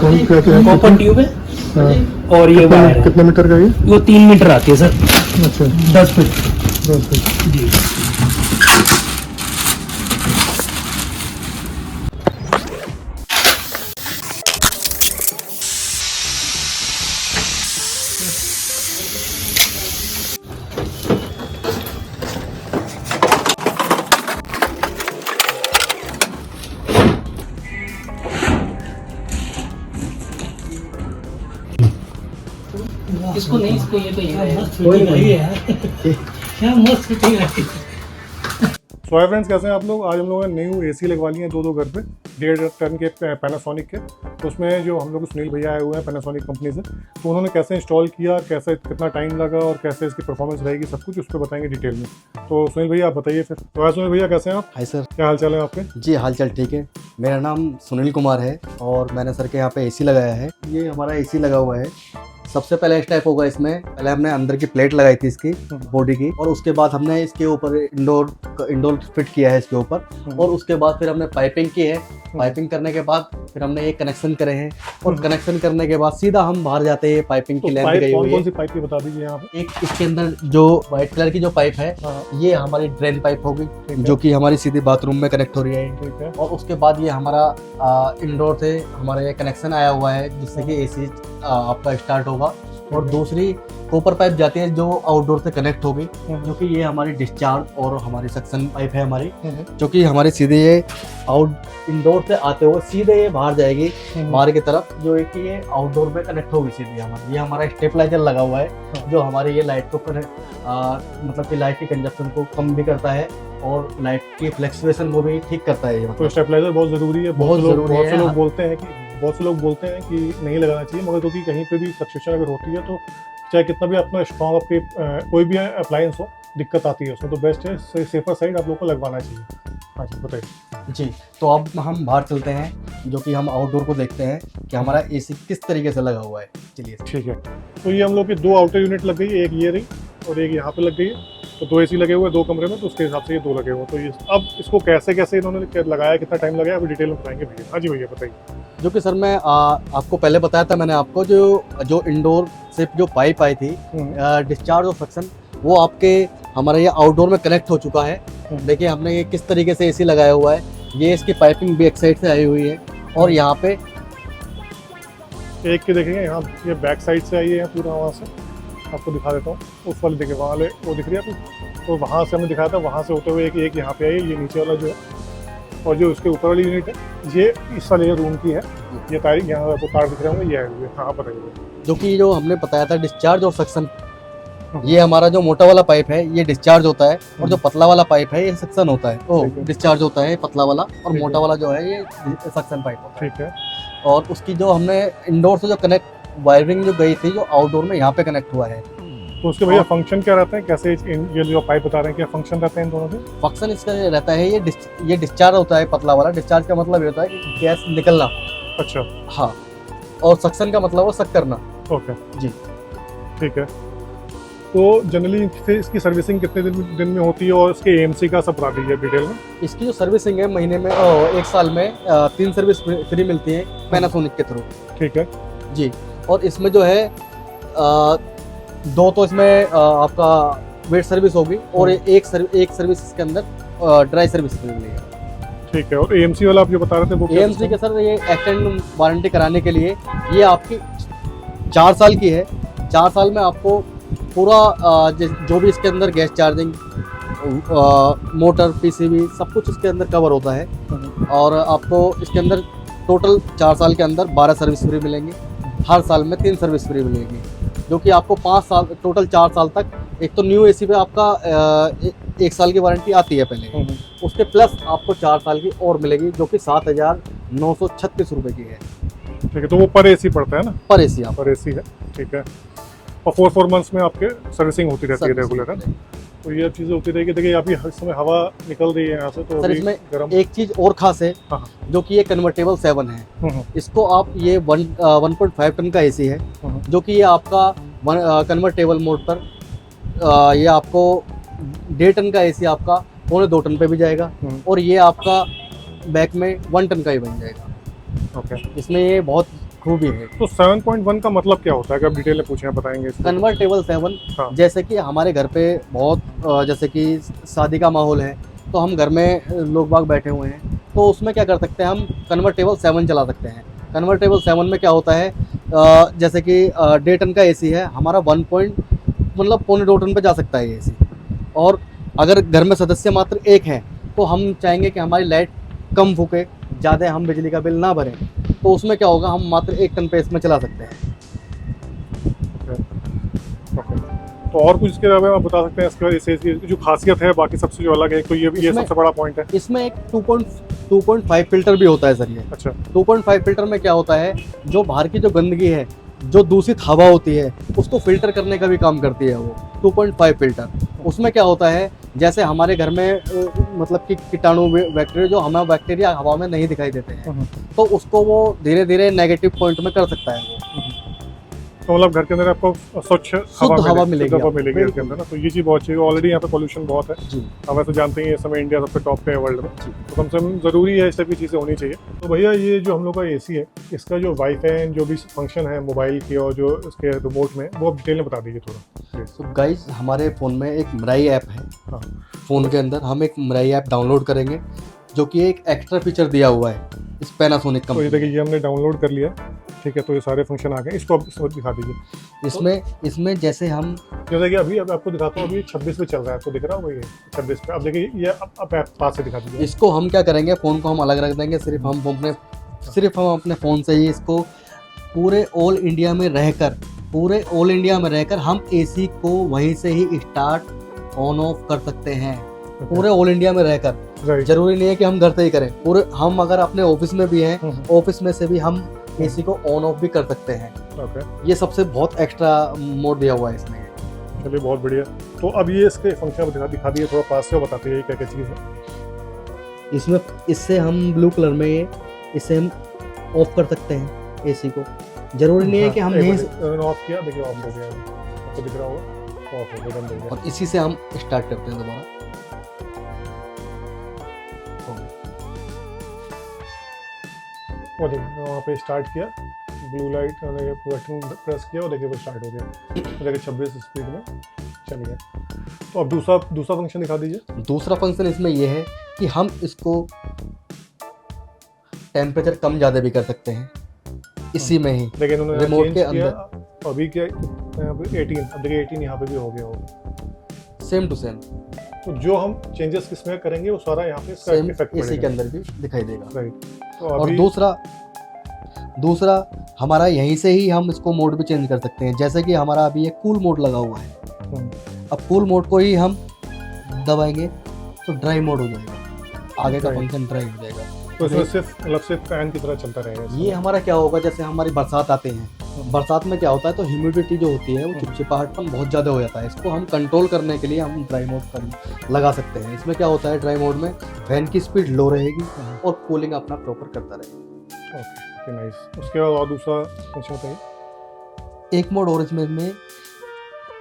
Copper tube है। और ये वायर है। कितने मीटर का ये? वो 3 मीटर आती है सर। अच्छा, 10 फीट 10 फीट। जी। इसको नहीं, इसको ये तो कोई नहीं है। क्या मस्त फिटिंग है। सो हाय फ्रेंड्स, कैसे हैं आप लोग? आज हम लोगों ने न्यू एसी लगवा ली है दो घर पे 1.5 टन के पैनासोनिक के। तो उसमें जो हम लोग सुनील भैया आए हुए हैं पैनासोनिक कंपनी से, तो उन्होंने कैसे इंस्टॉल किया, कैसे कितना टाइम लगा और कैसे इसकी परफॉर्मेंस रहेगी, सब कुछ उस पर बताएंगे डिटेल में। तो सुनील भैया आप बताइए फिर। तो आज सुनील भैया कैसे हैं आप? Hi sir. क्या हाल चाल है आपके? जी हाल चाल ठीक है। मेरा नाम सुनील कुमार है और मैंने सर के यहाँ पे एसी लगाया है। ये हमारा एसी लगा हुआ है। सबसे पहले स्टेप होगा इसमें, पहले हमने अंदर की प्लेट लगाई थी इसकी बॉडी की, और उसके बाद हमने इसके ऊपर इंडोर फिट किया है इसके ऊपर, और उसके बाद फिर हमने पाइपिंग की है। पाइपिंग करने के बाद फिर हमने ये कनेक्शन करे हैं, और कनेक्शन करने के बाद सीधा हम बाहर जाते हैं। पाइपिंग की लेंथ गई हुई है। कौन सी पाइप की बता दीजिए यहाँ पे। एक इसके अंदर जो व्हाइट कलर की जो पाइप है, ये हमारी ड्रेन पाइप होगी, जो कि हमारी सीधी बाथरूम में कनेक्ट हो रही है। ठीक है। और उसके बाद ये हमारा इंडोर से हमारा ये कनेक्शन आया हुआ है, जिससे कि एसी आपका स्टार्ट होगा। और दूसरी कॉपर पाइप जाती है जो आउटडोर से कनेक्ट होगी, जो कि ये हमारी डिस्चार्ज और हमारी सक्शन पाइप है हमारी, जो कि हमारी सीधे ये इंडोर से आते हुए सीधे ये बाहर जाएगी बाहर की तरफ, जो है कि ये आउटडोर में कनेक्ट होगी सीधे हमारी। ये हमारा स्टेबलाइजर लगा हुआ है, जो हमारी ये लाइट को मतलब कि लाइट की कंजप्शन को कम भी करता है और लाइट की फ्लैक्चुएशन को भी ठीक करता है। तो स्टेबलाइजर बहुत ज़रूरी है। बहुत ज़रूरी है। बहुत से लोग बोलते हैं कि नहीं लगाना चाहिए, मगर क्योंकि कहीं पे भी फ्लक्चुएशन अगर होती है तो चाहे कितना भी अपना स्ट्रॉन्ग आपके कोई भी अप्लायंस हो, दिक्कत आती है उसमें। तो बेस्ट है, सेफर साइड आप लोग को लगवाना चाहिए। हाँ जी बताइए। जी, तो अब हम बाहर चलते हैं, जो कि हम आउटडोर को देखते हैं कि हमारा एसी किस तरीके से लगा हुआ है। चलिए ठीक है। तो ये हम लोग की 2 आउटर यूनिट लग गई है, एक ये रही और एक यहाँ पे लग गई है। तो 2 एसी लगे हुए 2 कमरे में, तो उसके हिसाब से ये 2 लगे हुए। तो ये अब इसको कैसे कैसे इन्होंने लगाया, कितना टाइम लगाया, अभी डिटेल में बताएंगे भैया। हाँ जी भैया बताइए। जो कि सर मैं आपको पहले बताया था मैंने आपको, जो इंडोर से जो पाइप आई थी डिस्चार्ज और सक्शन, वो आपके हमारे ये आउटडोर में कनेक्ट हो चुका है। देखिए हमने ये किस तरीके से एसी लगाया हुआ है। ये इसकी पाइपिंग बैक साइड से आई हुई है, और यहाँ पे एक के देखेंगे यहाँ, ये बैक साइड से आई है पूरा। वहाँ से आपको दिखा देता हूँ, उस वाले देखिए वहाँ वाले वो दिख रही है आपको, तो वहाँ से हमने दिखाया था, वहाँ से होते हुए एक यहाँ पे आई है, ये नीचे वाला जो है, और जो उसके ऊपर वाली यूनिट है ये इस वाले रूम की है। ये तार यहाँ आपको तार दिख रहे होंगे, ये है। हाँ बताइए। जो कि जो हमने बताया था डिस्चार्ज और सक्शन, ये हमारा जो मोटा वाला पाइप है ये डिस्चार्ज होता है, और जो पतला वाला पाइप है ये सक्शन होता है। डिस्चार्ज होता है पतला वाला, और मोटा वाला जो है ये सक्शन पाइप होता है। ठीक है। और उसकी जो हमने इंडोर से जो कनेक्ट वायरिंग जो गई थी, जो आउटडोर में यहाँ पे कनेक्ट हुआ है। तो उसके भैया फंक्शन क्या रहता है, कैसे ये जो पाइप बता रहे हैं क्या फंक्शन रहते हैं इन दोनों के? फंक्शन इसका रहता है, ये डिस्चार्ज होता है पतला वाला। डिस्चार्ज का मतलब ये होता है कि गैस निकलना। अच्छा। हाँ, और सक्शन का मतलब वो सक करना। ओके जी ठीक है। तो जनरली इसकी सर्विसिंग कितने दिन में होती है, और इसके AMC का सब बता दीजिए डिटेल में। इसकी जो सर्विसिंग है महीने में 1 साल में 3 सर्विस फ्री मिलती है पैनासोनिक के थ्रू। ठीक है जी। और इसमें जो है 2 तो इसमें आपका वेट सर्विस होगी, और एक सर्विस इसके अंदर ड्राई सर्विस फ्री मिलेगी। ठीक है। और AMC वाला आप जो बता रहे थे वो AMC के सर ये एक्सटेंड वारंटी कराने के लिए, ये आपकी 4 साल की है। 4 साल में आपको पूरा जो भी इसके अंदर गैस चार्जिंग, मोटर, PCB सब कुछ इसके अंदर कवर होता है। और आपको इसके अंदर टोटल 4 साल के अंदर 12 सर्विस फ्री मिलेंगी। हर साल में 3 सर्विस फ्री मिलेगी, जो कि आपको 5 साल टोटल 4 साल तक। एक तो न्यू एसी पे आपका 1 साल की वारंटी आती है पहले, उसके प्लस आपको 4 साल की और मिलेगी, जो कि 7,936 रुपये की है। ठीक है। तो वो पर एसी पड़ता है ना? पर एसी आप पर एसी है। ठीक है। और 4 मंथ्स में आपके सर्विसिंग होती रहती है रेगुलर, है। तो ये चीज़ें होती रहेगी। देखिए अभी इस समय हवा निकल रही है यहाँ से, तो सर इसमें एक चीज़ और खास है, जो कि ये कन्वर्टेबल 7 है। इसको आप ये 1.5 टन का एसी है, जो कि ये आपका कन्वर्टेबल मोड पर ये आपको 1.5 टन का एसी आपका 2.25 टन पे भी जाएगा, और ये आपका बैक में 1 टन का ही बन जाएगा। ओके। इसमें ये बहुत खूबी है। तो 7.1 का मतलब क्या होता है, अगर आप डिटेल में पूछें आप बताएंगे इसको? कन्वर्टेबल 7, हाँ। जैसे कि हमारे घर पे बहुत जैसे कि शादी का माहौल है, तो हम घर में लोग बाग बैठे हुए हैं, तो उसमें क्या कर सकते हैं हम कन्वर्टेबल 7 चला सकते हैं। कन्वर्टेबल 7 में क्या होता है, जैसे कि 1.5 टन का एसी है हमारा, 1.2 टन पे जा सकता है ये एसी। और अगर घर में सदस्य मात्र एक हैं, तो हम चाहेंगे कि हमारी लाइट कम फूके, ज़्यादा हम बिजली का बिल ना भरें, तो उसमें क्या होगा, हम मात्र 1 टन पे इसमें चला सकते हैं। ओके। तो और कुछ इसके बारे में आप बता सकते हैं, इसके बाद इस AC की जो खासियत है बाकी सबसे जो अलग है, तो ये इसमें- सबसे बड़ा पॉइंट है। इसमें एक 2.5 फिल्टर भी होता है सर। ये अच्छा। 2.5 फिल्टर में क्या होता है, जो बाहर की जो गंदगी है, जो दूषित हवा होती है, उसको फिल्टर करने का भी काम करती है वो 2.5 फिल्टर। उसमें क्या होता है, जैसे हमारे घर में मतलब कि कीटाणु बैक्टीरिया, जो हमें बैक्टीरिया हवा में नहीं दिखाई देते हैं, तो उसको वो धीरे धीरे नेगेटिव पॉइंट में कर सकता है वो। तो मतलब घर के अंदर आपको स्वच्छ हवा मिलेगी, शुद्ध हवा मिलेगी घर के बिल्कुल। अंदर ना, तो ये चीज़ बहुत चाहिए। ऑलरेडी यहाँ पे पोल्यूशन बहुत है, जी हम वैसे जानते हैं इस समय इंडिया सबसे टॉप पे है वर्ल्ड में, जी। तो कम से कम ज़रूरी है इस टाइप की चीज़ें होनी चाहिए। तो भैया ये जो हम लोग का AC है, इसका जो वाईफाई जो भी फंक्शन है मोबाइल की और जो इसके रिमोट में, वो आप डिटेल में बता दीजिए थोड़ा। तो गाइज हमारे फ़ोन में एक मिराई ऐप है। हाँ। फ़ोन के अंदर हम एक मिराई ऐप डाउनलोड करेंगे, जो कि एक एक्स्ट्रा फीचर दिया हुआ है इस पैनासोनिक तो ये कंपनी। देखिए, ये हमने डाउनलोड कर लिया, ठीक है। तो ये सारे फंक्शन आ गए, इसको आप इसको दिखा दीजिए। इसमें जैसे हम जैसे कि अभी अब आपको दिखाता हूँ, अभी 26 पे चल रहा है, आपको दिख रहा होगा ये 26 पे। अब देखिए ये अब आप पास से दिखा दीजिए। इसको हम क्या करेंगे, फ़ोन को हम अलग रख देंगे, सिर्फ हम अपने फ़ोन से ही इसको पूरे ऑल इंडिया में रहकर हम AC को वहीं से ही स्टार्ट ऑन ऑफ कर सकते हैं, पूरे ऑल इंडिया में रहकर। राइट। जरूरी नहीं है कि हम घर से ही करें, पूरे हम अगर अपने ऑफिस में भी हैं, ऑफिस में से भी हम AC को ऑन ऑफ भी कर सकते हैं। ओके, ये सबसे बहुत एक्स्ट्रा मोड दिया हुआ है इसमें। चलिए बहुत बढ़िया। तो अब ये इसके फंक्शन दिखा दिए थोड़ा पास से, और बताते हैं क्या क्या चीज़ है इसमें। इससे हम ब्लू कलर में इसे हम ऑफ कर सकते हैं AC को। जरूरी नहीं है कि हम यहीं से, ऑफ किया, देखिए ऑफ हो गया, आपको दिख रहा होगा ऑफ हो गया, बंद हो गया। और इसी से हम स्टार्ट करते हैं दोबारा। वो देखिए वहाँ पे स्टार्ट किया, ब्लू लाइट बटन प्रेस किया और देखिए वो स्टार्ट हो गया। तो देखिए 26 स्पीड में चल गया। तो अब दूसरा फंक्शन दिखा दीजिए। दूसरा फंक्शन इसमें यह है कि हम इसको टेम्परेचर कम ज़्यादा भी कर सकते हैं इसी में ही, देखिए इन्होंने रिमोट change के किया, अंदर। अभी क्या 18, अब देखिए 18 यहाँ पे भी हो गया होगा। सेम टू सेम तो जो हम चेंजेस किसमें करेंगे वो सारा यहाँ पे इसका सेम इफेक्ट AC के अंदर भी दिखाई देगा। राइट। तो और अभी दूसरा हमारा यहीं से ही हम इसको मोड भी चेंज कर सकते हैं। जैसे कि हमारा अभी ये कूल मोड लगा हुआ है, अब कूल मोड को ही हम दबाएंगे तो ड्राई मोड हो जाएगा, आगे का Right. फंक्शन ड्राई हो जाएगा। तो इसमें सिर्फ मतलब सिर्फ फैन की तरह चलता रहेगा इसमें। ये हमारा क्या होगा, जैसे हमारी बरसात आते हैं, बरसात में क्या होता है, तो ह्यूमिडिटी जो होती है वो चिपचिपाहटपन बहुत ज़्यादा हो जाता है। इसको हम कंट्रोल करने के लिए हम ड्राई मोड पर लगा सकते हैं। इसमें क्या होता है, ड्राई मोड में फैन की स्पीड लो रहेगी और कूलिंग अपना प्रॉपर करता रहेगा। Okay, nice. उसके बाद और दूसरा फंक्शन बताइए। एक मोड और इसमें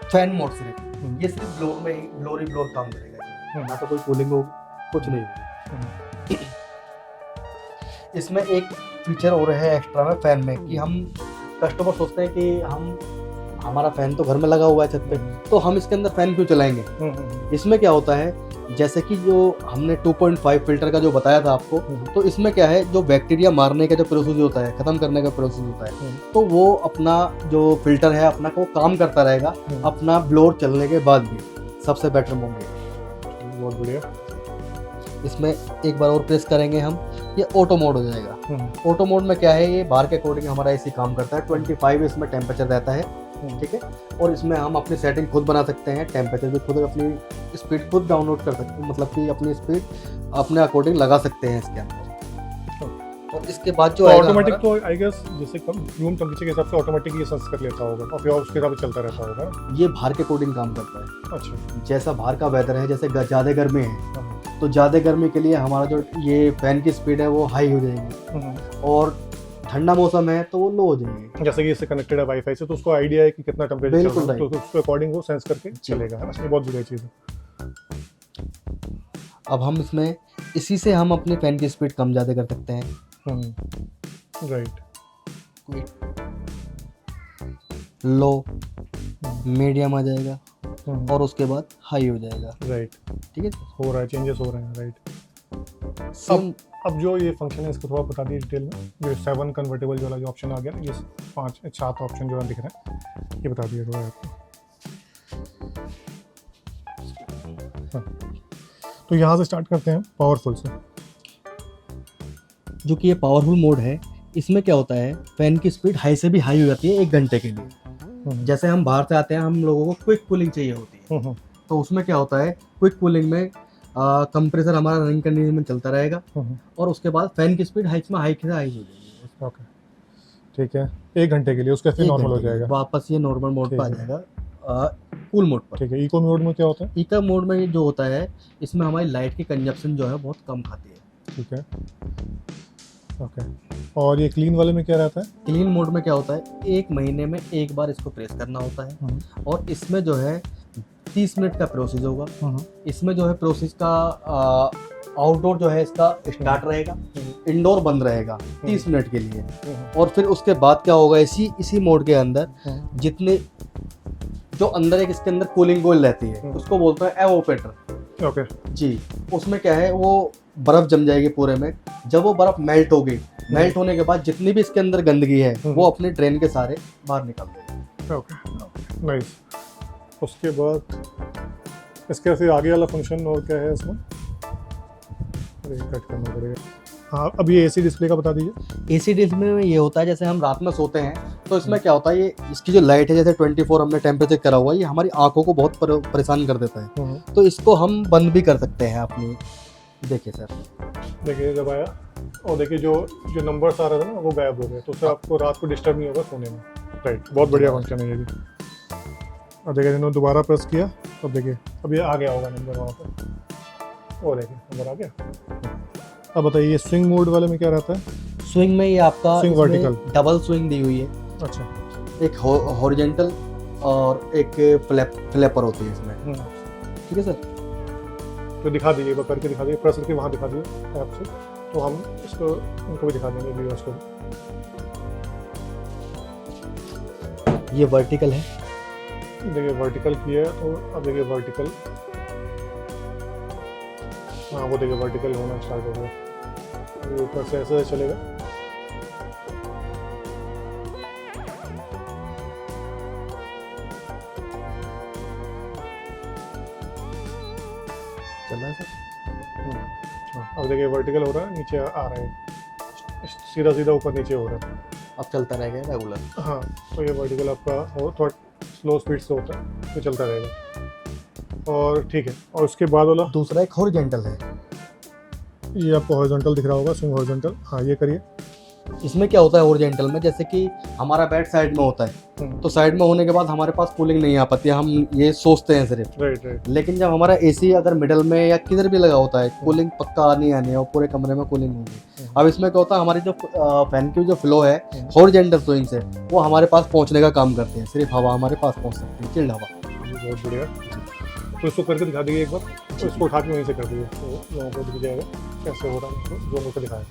फैन मोड सिर्फ, ये सिर्फ ब्लोर में ही ब्लोर काम करेगा, ना तो कोई कूलिंग हो, कुछ नहीं होगा। इसमें एक फीचर और है एक्स्ट्रा में फैन में, कि हम कस्टमर सोचते हैं कि हमारा फैन तो घर में लगा हुआ है छत पे, तो हम इसके अंदर फैन क्यों चलाएंगे। इसमें क्या होता है, जैसे कि जो हमने 2.5 फिल्टर का जो बताया था आपको, तो इसमें क्या है, जो बैक्टीरिया मारने का जो प्रोसेस होता है, खत्म करने का प्रोसेस होता है, तो वो अपना जो फिल्टर है अपना को काम करता रहेगा अपना ब्लोर चलने के बाद भी। सबसे बेटर मोड है। बहुत बढ़िया। इसमें एक बार और प्रेस करेंगे हम, ये ऑटो मोड हो जाएगा। ऑटो मोड में क्या है, ये बाहर के अकॉर्डिंग हमारा AC काम करता है। 25 इसमें टेम्परेचर रहता है, ठीक है। और इसमें हम अपनी सेटिंग खुद बना सकते हैं, टेम्परेचर भी खुद, अपनी स्पीड खुद डाउनलोड कर सकते हैं, मतलब कि अपनी स्पीड अपने अकॉर्डिंग लगा सकते हैं इसके अंदर। और इसके बाद जो ऑटोमेटिक तो आई गेस जैसे रूम टेम्परेचर के हिसाब से ऑटोमेटिक ये सेंस कर लेता होगा और फिर उसके हिसाब से चलता रहता होगा ना। ये बाहर के अकॉर्डिंग काम करता है। अच्छा। जैसा बाहर का वेदर है, जैसे ज़्यादा गर्मी है, तो ज़्यादा गर्मी के लिए हमारा जो ये फैन की स्पीड है वो हाई हो जाएगी, और ठंडा मौसम है तो वो लो हो जाएगी। जैसे कि इससे कनेक्टेड है वाईफाई से, तो उसको आइडिया है कि कितना टेम्परेचर चल बिल्कुल रहा है, तो उसके अकॉर्डिंग वो सेंस करके चलेगा। अच्छा, ये बहुत बढ़िया चीज़ है। अब हम इसमें इसी से हम अपने फैन की स्पीड कम ज़्यादा कर सकते हैं। राइट। स्पीड, लो, मीडियम आ जाएगा और उसके बाद हाई हो जाएगा। राइट, ठीक है, हो रहा है, चेंजेस हो रहे हैं। Right, same. अब जो ये फंक्शन है इसको थोड़ा बता दीजिए डिटेल में। जो 7 कन्वर्टेबल वाला जो ऑप्शन आ गया ना, ये 5-7 ऑप्शन जो है दिख रहे हैं, ये बता दीजिए थोड़ा आपको। हाँ, तो यहाँ से स्टार्ट करते हैं पावरफुल से। जो कि ये पावरफुल मोड है, इसमें क्या होता है, फैन की स्पीड हाई से भी हाई हो जाती है 1 घंटे के लिए। जैसे हम बाहर से आते हैं, हम लोगों को क्विक कूलिंग चाहिए होती है, तो उसमें क्या होता है, क्विक कूलिंग में कंप्रेसर हमारा रनिंग कंडीशन में चलता रहेगा और उसके बाद फैन की स्पीड हाई से हाई हो जाएगी। ओके, ठीक है, 1 घंटे के लिए, उसका फिर नॉर्मल हो जाएगा, वापस ये नॉर्मल मोड पे आ जाएगा, कूल मोड पर। ठीक है। इको मोड में क्या होता है? इको मोड में जो होता है, इसमें हमारी लाइट की कंजप्शन जो है बहुत कम खाती है। ठीक है, ओके। और ये क्लीन वाले में क्या रहता है? क्लीन मोड में क्या होता है, 1 महीने में 1 बार इसको प्रेस करना होता है और इसमें जो है 30 मिनट का प्रोसेस होगा। इसमें जो है प्रोसेस का आउटडोर जो है इसका स्टार्ट रहेगा, इंडोर बंद रहेगा 30 मिनट के लिए। और फिर उसके बाद क्या होगा, इसी मोड के अंदर जितने जो अंदर एक इसके अंदर कूलिंग कोयल रहती है, उसको बोलते हैं एवोपेटर। ओके जी, उसमें क्या है, वो बर्फ जम जाएगी पूरे में। जब वो बर्फ मेल्ट होगी, मेल्ट होने के बाद जितनी भी इसके अंदर गंदगी है वो अपने ड्रेन के सारे बाहर निकल देगी। Okay, nice. उसके बाद इसके फिर आगे वाला फंक्शन और क्या है इसमें? कट करना पड़ेगा। हाँ, अब ये एसी डिस्प्ले का बता दीजिए। एसी डिस्प्ले में ये होता है, जैसे हम रात में सोते हैं तो इसमें क्या होता है, ये इसकी जो लाइट है, जैसे 24 हमने टेम्परेचर करा हुआ है, ये हमारी आंखों को बहुत परेशान कर देता है। तो इसको हम बंद भी कर सकते हैं अपनी। देखिए सर, देखिए जब आया और देखिए जो नंबर्स आ रहे थे ना, वो गायब हो गए, तो उससे आपको रात को डिस्टर्ब नहीं होगा सोने में। राइट, बहुत बढ़िया फंक्शन है ये भी। और देखिए इन्होंने दोबारा प्रेस किया, तो देखिए अब ये आ गया होगा नंबर वहाँ पर। और देखिए नंबर आ गया। अब बताइए ये स्विंग मोड वाले में क्या रहता है? स्विंग में ये आपका स्विंग वर्टिकल, डबल स्विंग दी हुई है। अच्छा, एक हॉरिजॉन्टल और एक फ्लैपर होती है इसमें। ठीक है सर, तो दिखा दीजिए, एक बार करके दिखा दीजिए, प्रेस करके वहाँ दिखा दीजिए ऐप से, तो हम इसको इनको भी दिखा देंगे व्यूअर्स को। ये वर्टिकल है। देखिए वर्टिकल किया है, तो अब देखिए वर्टिकल, हाँ वो देखिए वर्टिकल होना स्टार्ट हो गया। ये ऊपर से ऐसे चलेगा। चल रहा है सर। हाँ, अब देखिए वर्टिकल हो रहा है, नीचे आ रहा है, सीधा सीधा ऊपर नीचे हो रहा है। अब चलता रहेगा रेगुलर। हाँ, तो ये वर्टिकल आपका हो थोड़ा स्लो स्पीड से होता है, तो चलता रहेगा। और ठीक है, और उसके बाद वाला दूसरा एक हॉरिजॉन्टल है। ये आपको हॉरिजॉन्टल दिख रहा होगा, स्विंग हॉरिजॉन्टल। हाँ, ये करिए। इसमें क्या होता है हॉरिजॉन्टल में, जैसे कि हमारा बेड साइड में होता है, तो साइड में होने के बाद हमारे पास कूलिंग नहीं आ पाती है, हम ये सोचते हैं सिर्फ। राइट। लेकिन जब हमारा एसी अगर मिडल में या किधर भी लगा होता है, कूलिंग पक्का आनी है और पूरे कमरे में कूलिंग होगी। अब इसमें क्या होता है, हमारी जो फैन की जो फ्लो है हॉरिजॉन्टल स्विंग से, वो हमारे पास पहुंचने का काम करते हैं, सिर्फ हवा हमारे पास पहुंच सकती है, चिल्ड हवा। बहुत बढ़िया। तो इसको करके दिखा दीजिए एक बार, तो इसको उठा के वहीं से कर दीजिए, तो लोगों को दिख जाएगा कैसे हो रहा है, जो मुझे दिखाया।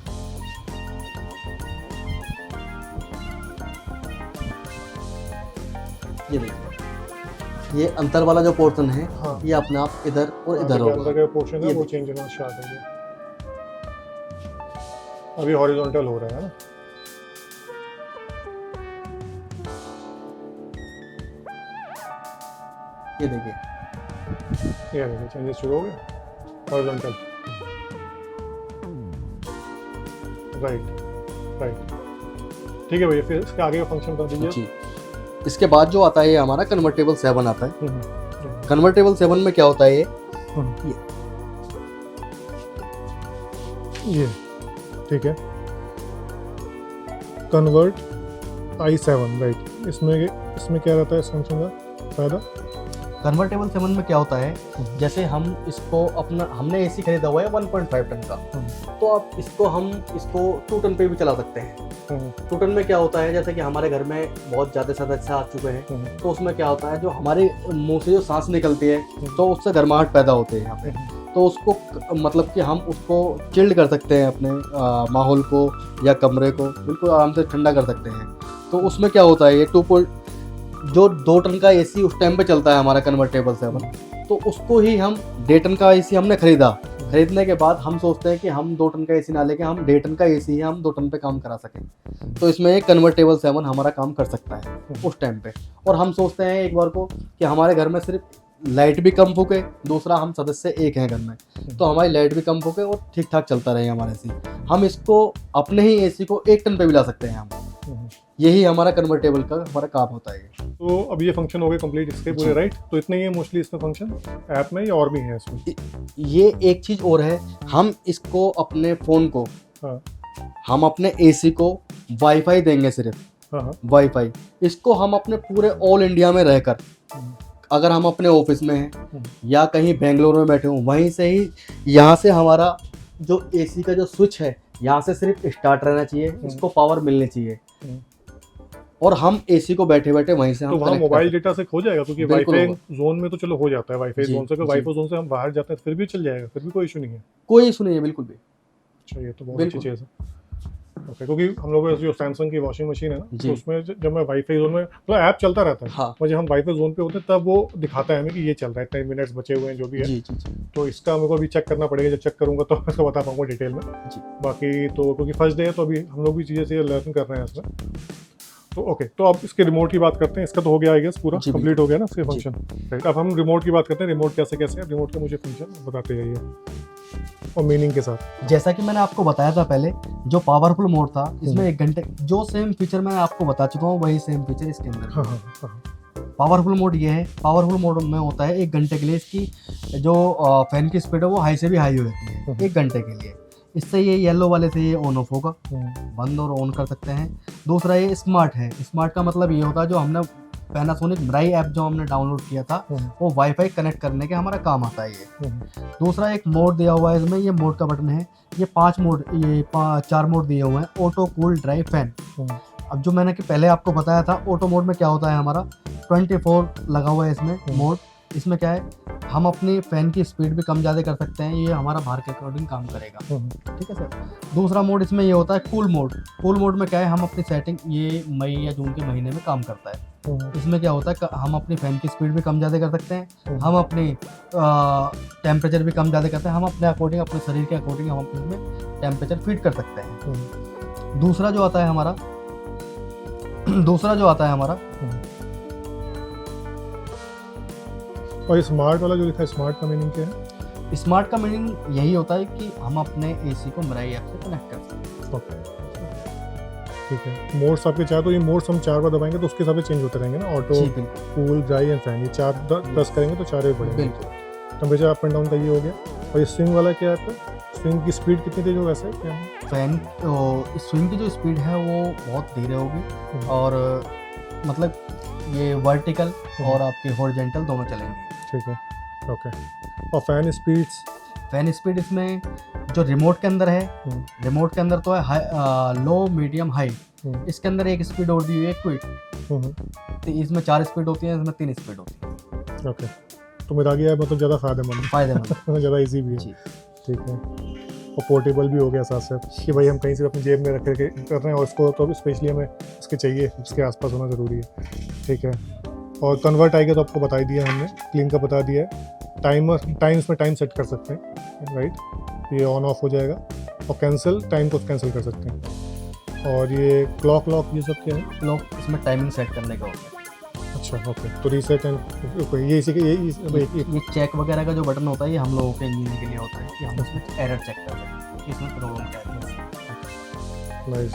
ये देखिए, ये अंतर वाला जो पोर्शन है, हाँ, ये अपने आप इधर और इधर होगा। अंदर का पोर्शन है ये वो चेंज होना स्टार्ट हो गया। अभी हॉरिजॉन्टल हो रहा है ना। ये देखिए, ये देखिए चेंजेस शुरू हो गए, हॉरिजॉन्टल। राइट। ठीक है भैया, फिर इसके आगे का फंक्शन कर दीजिए जी। इसके बाद जो आता है, ये हमारा कन्वर्टेबल 7 आता है। कन्वर्टेबल 7 में क्या होता है, ये ठीक है, कन्वर्ट i7। राइट, इसमें क्या रहता है इस फंक्शन का फायदा? कन्वर्टेबल 7 में क्या होता है, जैसे हम इसको हमने एसी खरीदा हुआ है 1.5 टन का, तो आप इसको 2 टन पे भी चला सकते हैं। 2 टन में क्या होता है, जैसे कि हमारे घर में बहुत ज़्यादा सदस्य आ चुके हैं, तो उसमें क्या होता है, जो हमारे मुंह से जो सांस निकलती है, तो उससे गर्माहट पैदा होती है यहाँ पे। तो उसको मतलब कि हम उसको चिल्ड कर सकते हैं, अपने माहौल को या कमरे को बिल्कुल आराम से ठंडा कर सकते हैं। तो उसमें क्या होता है, ये जो 2 टन का एसी उस टाइम पे चलता है हमारा कन्वर्टेबल 7, तो उसको ही हम 1.5 टन का एसी हमने खरीदने के बाद हम सोचते हैं कि हम 2 टन का एसी ना लेके हम 1.5 टन का एसी ही हम 2 टन पे काम करा सकें। तो इसमें एक कन्वर्टेबल 7 हमारा काम कर सकता है उस टाइम पे। और हम सोचते हैं एक बार को कि हमारे घर में सिर्फ लाइट भी कम फूके, दूसरा हम सदस्य एक हैं घर में, तो हमारी लाइट भी कम फूके और ठीक ठाक चलता रहे हमारा एसी। हम इसको अपने ही एसी को 1 टन पे भी ला सकते हैं हम। यही हमारा कन्वर्टेबल का हमारा काम होता है। तो अब ये फंक्शन हो गए कंप्लीट इसके पूरे, राइट? तो इतने ही है मोस्टली इसमें फंक्शन ऐप में, या और भी है इसमें? ये एक चीज़ और है, हम इसको अपने फ़ोन को, हाँ हम अपने एसी को वाईफाई देंगे सिर्फ, हाँ वाईफाई। इसको हम अपने पूरे ऑल इंडिया में रहकर, अगर हम अपने ऑफिस में हैं या कहीं बेंगलोर में बैठे हों, वहीं से ही यहाँ से हमारा जो एसी का जो स्विच है यहाँ से सिर्फ स्टार्ट रहना चाहिए, इसको पावर मिलनी चाहिए, और हम एसी को बैठे बैठे वहीं से हम तो वहाँ connect मोबाइल कर डेटा से खो जाएगा? क्योंकि बिल्कुल वाईफाई होगा। जोन में तो चलो हो जाता है, वाईफाई जी, जोन से, जी। वाईफाई जोन से हम बाहर जाते हैं फिर भी चल जाएगा, फिर भी कोई इशू नहीं है? कोई इशू नहीं है बिल्कुल भी। अच्छा, ये तो बहुत अच्छी बिल्कुल। चीज़ है। ओके, क्योंकि हम लोग जो सैमसंग की वॉशिंग मशीन है ना, जी। तो उसमें जब मैं वाईफाई जोन में, तो ऐप चलता रहता है, हाँ और जब हम वाईफाई जोन पे होते हैं तब वो दिखाता है हमें कि ये चल रहा है, 10 मिनट्स बचे हुए हैं जो भी है। जी जी जी तो इसका मेरे को अभी चेक करना पड़ेगा, जब चेक करूंगा तो मैं इसको बता पाऊंगा डिटेल में। जी। बाकी तो क्योंकि फर्स्ट डे है तो अभी हम लोग भी चीज़ें से लर्न कर रहे हैं इसमें। तो ओके, तो अब इसके रिमोट की बात करते हैं। इसका तो हो गया आई गेस पूरा जी, कंप्लीट हो गया ना इसके जी। Function, right? अब हम रिमोट की बात करते हैं, रिमोट कैसे कैसे है, रिमोट के मुझे फंक्शन बताते जाइए और मीनिंग के साथ। जैसा कि मैंने आपको बताया था पहले, जो पावरफुल मोड था इसमें 1 घंटे, जो सेम फीचर मैंने आपको बता चुका हूँ वही सेम फीचर इसके अंदर हाँ है। हाँ हाँ पावरफुल मोड ये है, पावरफुल मोड में होता है 1 घंटे के लिए इसकी जो फैन की स्पीड है वो हाई से भी हाई हो जाती है 1 घंटे के लिए। इससे ये येलो वाले से ये ऑन ऑफ होगा, बंद और ऑन कर सकते हैं। दूसरा ये स्मार्ट है, स्मार्ट का मतलब ये होता है जो हमने पैनासोनिक मिराई ऐप जो हमने डाउनलोड किया था वो वाईफाई कनेक्ट करने के हमारा काम आता है ये। दूसरा एक मोड दिया हुआ है इसमें, ये मोड का बटन है, ये 4 मोड दिए हुए हैं, ऑटो कूल ड्राई फैन। अब जो मैंने कि पहले आपको बताया था ऑटो मोड में क्या होता है, हमारा 24 लगा हुआ है इसमें मोड। इसमें क्या है, हम अपनी फ़ैन की स्पीड भी कम ज़्यादा कर सकते हैं, ये हमारा बाहर के अकॉर्डिंग काम करेगा, ठीक है सर। दूसरा मोड इसमें ये होता है कूल मोड। कूल मोड में क्या है, हम अपनी सेटिंग, ये मई या जून के महीने में काम करता है। इसमें क्या होता है, हम अपनी फ़ैन की स्पीड भी कम ज़्यादा कर सकते हैं, हम अपनी टेम्परेचर भी कम ज़्यादा करते हैं, हम अपने अकॉर्डिंग, अपने शरीर के अकॉर्डिंग हम अपने में टेम्परेचर फीड कर सकते हैं। दूसरा जो आता है हमारा और स्मार्ट वाला जो लिखा है, स्मार्ट का मीनिंग क्या है? स्मार्ट का मीनिंग यही होता है कि हम अपने एसी को मिराई ऐप से कनेक्ट कर सकते हैं। ओके, ठीक है। मोड्स आपके 4, तो ये मोड्स हम 4 बार दबाएंगे तो उसके हिसाब से चेंज होते रहेंगे ना, ऑटो, जी बिल्कुल कूल, ड्राई एंड फैन। ये 4 10 करेंगे तो 4 बढ़ेंगे। बिल्कुल। टेम्परेचर अप एंड डाउन का ये हो गया। और ये स्विंग वाला क्या है आपका? स्विंग की स्पीड कितनी तेज होगा वैसे क्या है? फैन स्विंग की जो स्पीड है वो बहुत धीरे होगी, और मतलब ये वर्टिकल और आपके हॉरिजॉन्टल दोनों चलेंगे। ठीक है, ओके। और फैन स्पीड्स? फैन स्पीड इसमें जो रिमोट के अंदर है, रिमोट के अंदर तो है लो, मीडियम, हाई। इसके अंदर एक स्पीड और दी हुई है क्विक। तो इसमें 4 स्पीड होती है, इसमें 3 स्पीड होती है। ओके, तो मेरा गया है मतलब ज़्यादा फायदेमंद ज़्यादा इजी भी है। जी। ठीक है, और पोर्टेबल भी हो गया साथ साथ कि भाई हम कहीं से अपनी जेब में रख के कर रहे हैं, और इसको तो स्पेशली हमें इसके चाहिए, इसके आसपास होना ज़रूरी है। ठीक है, और कन्वर्ट आएगा तो आपको बता ही दिया हमने, क्लीन का बता दिया है। टाइम इसमें टाइम सेट कर सकते हैं, राइट? ये ऑन ऑफ हो जाएगा। और कैंसिल, टाइम को कैंसिल कर सकते हैं। और ये क्लॉक लॉक, ये सब क्या है? लोग इसमें टाइमिंग सेट करने का होता है। अच्छा, ओके। तो रीसेट एंड ये इसी के ये चेक वगैरह का जो बटन होता है ये हम लोगों के इंजीनियर के लिए होता है कि हम इसमें एरर चेक कर सकें कि इसमें प्रॉब्लम क्या है। नाइस।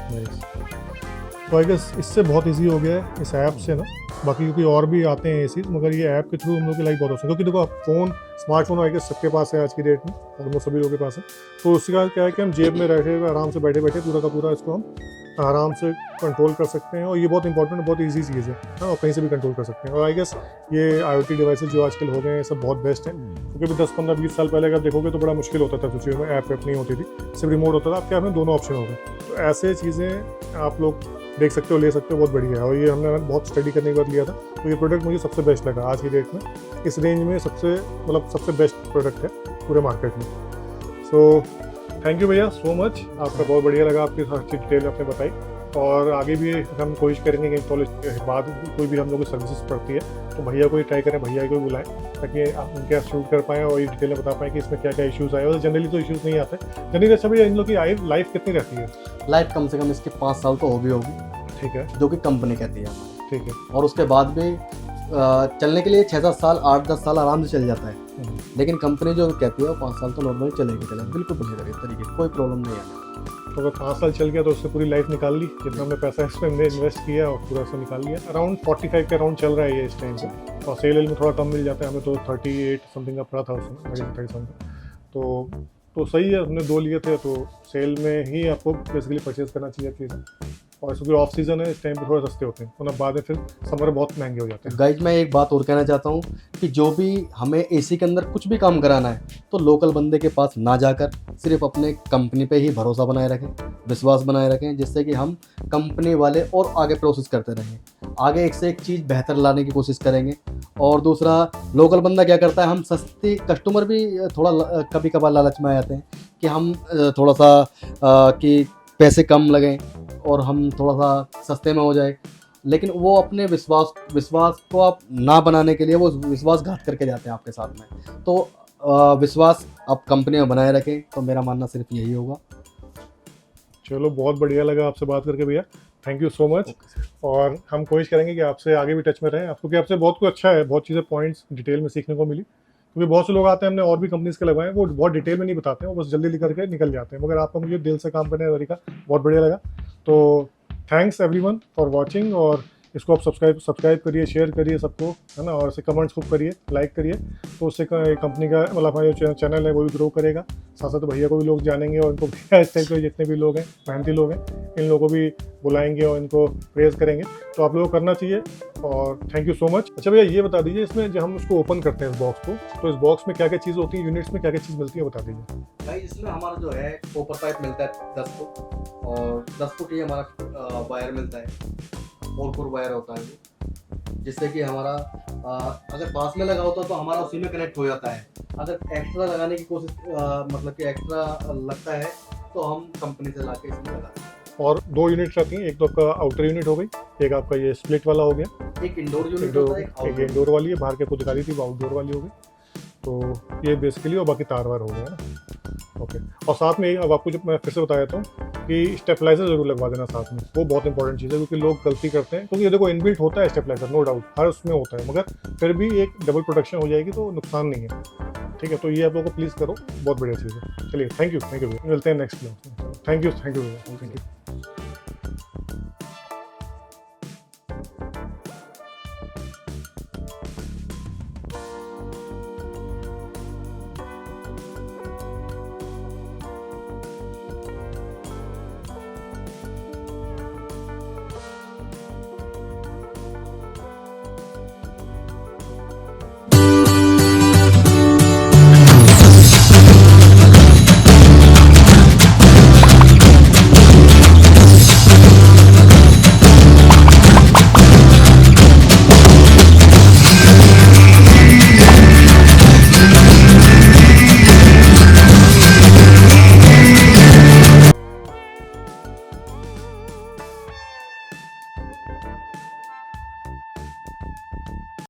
तो आई गेस इससे बहुत इजी हो गया है इस ऐप से ना। बाकी क्योंकि और भी आते हैं एसी, मगर ये ऐप के थ्रू हम लोग की लाइफ बहुत आसान है। क्योंकि देखो आप फ़ोन, स्मार्टफोन आई गेस सबके पास है आज की डेट में, ऑलमोस्ट सभी लोगों के पास है। तो उसके बाद क्या है कि हम जेब में रखे हुए आराम से बैठे बैठे पूरा का पूरा इसको हम आराम से कंट्रोल कर सकते हैं। और ये बहुत इंपॉर्टेंट है, बहुत ईजी चीज़ है, और कहीं से भी कंट्रोल कर सकते हैं। और आई गेस ये IoT डिवाइसेस जो आजकल हो गए हैं, सब बहुत बेस्ट हैं। क्योंकि अभी 10, 15, 20 साल पहले अगर देखोगे तो बड़ा मुश्किल होता था सिचुएशन में, ऐप नहीं होती थी, सिर्फ रिमोट होता था। अब क्या हमें दोनों ऑप्शन हो गए, तो ऐसे चीज़ें आप लोग देख सकते हो, ले सकते हो, बहुत बढ़िया है। और ये हमने बहुत स्टडी करने के बाद लिया था, तो ये प्रोडक्ट मुझे सबसे बेस्ट लगा आज की डेट में। इस रेंज में सबसे बेस्ट प्रोडक्ट है पूरे मार्केट में। सो थैंक यू भैया सो मच, आपका बहुत बढ़िया लगा, आपकी हर चीज़ डिटेल आपने बताई। और आगे भी हम कोशिश करेंगे कि इंस्टॉल के बाद कोई भी हम लोग को सर्विसेज पड़ती है तो भैया को ही ट्राई करें, भैया को ही बुलाएं ताकि आप उनके यहाँ शूट कर पाएँ और ये डिटेल में बता पाएँ कि इसमें क्या क्या इश्यूज़ आए। और जनरली तो इश्यूज़ नहीं आते। जनरली अच्छा भैया इन लोग की लाइफ कितनी रहती है? लाइफ कम से कम इसके 5 साल तो होगी, ठीक है, जो कि कंपनी कहती है हमारी। ठीक है। और उसके बाद भी चलने के लिए 6-7 साल 8-10 साल आराम से चल जाता है, लेकिन कंपनी जो कहती है वो 5 साल तो नॉर्मली चलेगी, बिल्कुल पूरी तरीके कोई प्रॉब्लम नहीं है। तो अगर 5 साल चल गया तो उससे पूरी लाइफ निकाल ली, जितना हमने पैसा इसमें इन्वेस्ट किया और पूरा उससे निकाल लिया। अराउंड 45 के अराउंड चल रहा है ये इस टाइम से, और सेल में थोड़ा कम मिल जाता है हमें, तो 38 समथिंग का पड़ा था उसमें, 30 समथिंग। तो सही है, हमने 2 लिए थे तो सेल में ही आपको बेसिकली परचेज करना चाहिए चीज़ें। और क्योंकि ऑफ सीज़न है इस टाइम पे थोड़ा सस्ते होते हैं, वरना बाद में फिर समर बहुत महंगे हो जाते हैं। गाइज मैं एक बात और कहना चाहता हूँ कि जो भी हमें एसी के अंदर कुछ भी काम कराना है तो लोकल बंदे के पास ना जाकर सिर्फ अपने कंपनी पे ही भरोसा बनाए रखें, विश्वास बनाए रखें, जिससे कि हम कंपनी वाले और आगे प्रोसेस करते रहें, आगे एक से एक चीज़ बेहतर लाने की कोशिश करेंगे। और दूसरा, लोकल बंदा क्या करता है, हम सस्ती, कस्टमर भी थोड़ा कभी कभार लालच में आ जाते हैं कि हम थोड़ा सा कि पैसे कम लगें और हम थोड़ा सा सस्ते में हो जाए, लेकिन वो अपने विश्वास को आप ना बनाने के लिए वो विश्वासघात करके जाते हैं आपके साथ में। तो विश्वास आप कंपनी में बनाए रखें, तो मेरा मानना सिर्फ यही होगा। चलो, बहुत बढ़िया लगा आपसे बात करके भैया, थैंक यू सो मच। और हम कोशिश करेंगे कि आपसे आगे भी टच में रहें, क्योंकि आपसे बहुत कुछ अच्छा है, बहुत चीज़ें पॉइंट्स डिटेल में सीखने को मिली। क्योंकि बहुत से लोग आते हैं, हमने और भी कंपनीज के लगवाए, वो बहुत डिटेल में नहीं बताते हैं, वो बस जल्दी लिख करके निकल जाते हैं। मगर आपका मुझे दिल से काम करने का तरीका बहुत बढ़िया लगा। तो थैंक्स एवरीवन फॉर वाचिंग, और इसको आप सब्सक्राइब करिए, शेयर करिए सबको, है ना, और इसे कमेंट्स खूब करिए, लाइक करिए, तो उससे कंपनी का मतलब हमारा जो चैनल है वो भी ग्रो करेगा। साथ साथ भैया को भी लोग जानेंगे, और इनको इस टाइप के जितने भी लोग हैं, मेहनती लोग हैं, इन लोगों को भी बुलाएंगे और इनको प्रेज़ करेंगे। तो आप लोगों को करना चाहिए, और थैंक यू सो मच। अच्छा भैया, ये बता दीजिए, इसमें जब हम उसको ओपन करते हैं इस बॉक्स को, तो इस बॉक्स में क्या क्या चीज़ होती है, यूनिट्स में क्या क्या चीज़ मिलती है, बता दीजिए भाई। इसमें हमारा जो है कॉपर पाइप मिलता है 10 फुट, और 10 फुट ही हमारा वायर मिलता है, 4 फुट वायर होता है वो, जिससे कि हमारा अगर पास में लगा होता तो हमारा उसी में कनेक्ट हो जाता है। अगर एक्स्ट्रा लगाने की कोशिश मतलब कि एक्स्ट्रा लगता है तो हम कंपनी से ला के इसमें लगाते हैं। और 2 यूनिट्स रहती हैं, एक तो आपका आउटर यूनिट हो गई, एक आपका ये स्प्लिट वाला हो गया, एक इंडोर यूनिट होता है, एक इंडोर वाली है, बाहर के को दिखा रही थी, वो आउटडोर वाली हो गई। तो ये बेसिकली, और बाकी तार वार हो गया ना। ओके, और साथ में अब आपको जब मैं फिर से बताया था कि स्टेबलाइजर जरूर लगवा देना साथ में, वो बहुत इंपॉर्टेंट चीज़ है, क्योंकि लोग गलती करते हैं। क्योंकि ये देखो, इनबिल्ट होता है स्टेबलाइजर, नो डाउट, हर उसमें होता है, मगर फिर भी एक डबल प्रोटेक्शन हो जाएगी तो नुकसान नहीं है, ठीक है। तो ये आप लोगों को प्लीज़ करो, बहुत बढ़िया चीज़ है। चलिए, थैंक यू, मिलते हैं नेक्स्ट ब्लॉग में। Thank you.